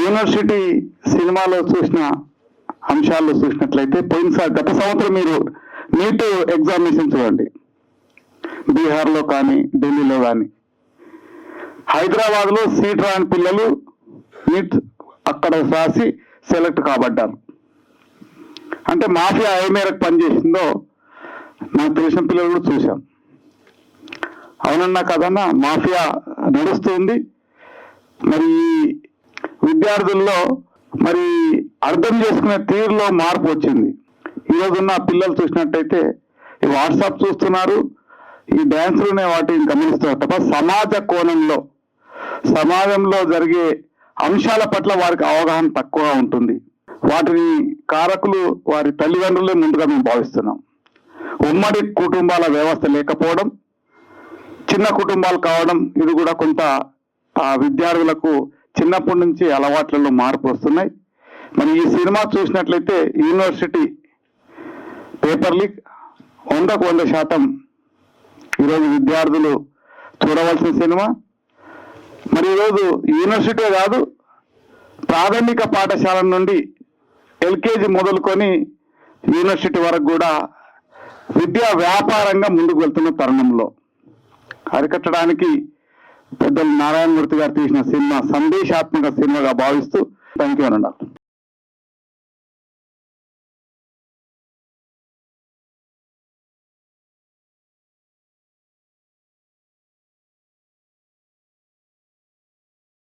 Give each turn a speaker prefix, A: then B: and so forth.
A: University సినిమాలో చూసిన అంశాల్లో చూసినట్లయితే పోయినసారి గత సంవత్సరం మీరు నీట్ ఎగ్జామినేషన్ చూడండి, బీహార్లో కానీ ఢిల్లీలో కానీ. హైదరాబాద్లో సీట్ రాని పిల్లలు నీట్ అక్కడ రాసి సెలెక్ట్ కాబడ్డారు. అంటే మాఫియా ఏ మేరకు పనిచేసిందో నాకు తెలిసిన పిల్లలు కూడా చూశాం. అవునన్నా కదన్నా, మాఫియా నడుస్తుంది. మరి విద్యార్థుల్లో మరి అర్థం చేసుకునే తీరులో మార్పు వచ్చింది. ఈరోజున్న పిల్లలు చూసినట్టయితే ఈ వాట్సాప్ చూస్తున్నారు, ఈ డ్యాన్సులనే వాటిని గమనిస్తున్నారు తప్ప సమాజ కోణంలో సమాజంలో జరిగే అంశాల పట్ల వారికి అవగాహన తక్కువగా ఉంటుంది. వాటిని కారకులు వారి తల్లిదండ్రులే ముందుగా మేము భావిస్తున్నాం. ఉమ్మడి కుటుంబాల వ్యవస్థ లేకపోవడం, చిన్న కుటుంబాలు కావడం, ఇది కూడా కొంత విద్యార్థులకు చిన్నప్పటి నుంచి అలవాట్లలో మార్పు వస్తున్నాయి. మరి ఈ సినిమా చూసినట్లయితే యూనివర్సిటీ పేపర్ లీక్ 100కు 100% ఈరోజు విద్యార్థులు చూడవలసిన సినిమా. మరి ఈరోజు యూనివర్సిటీ కాదు, ప్రాథమిక పాఠశాల నుండి ఎల్కేజీ మొదలుకొని యూనివర్సిటీ వరకు కూడా విద్యా వ్యాపారంగా ముందుకు వెళ్తున్న తరుణంలో అరికట్టడానికి పెద్దలు నారాయణమూర్తి గారు తీసిన సినిమా సందేశాత్మక సినిమాగా భావిస్తూ థ్యాంక్ యూ అన్నారు.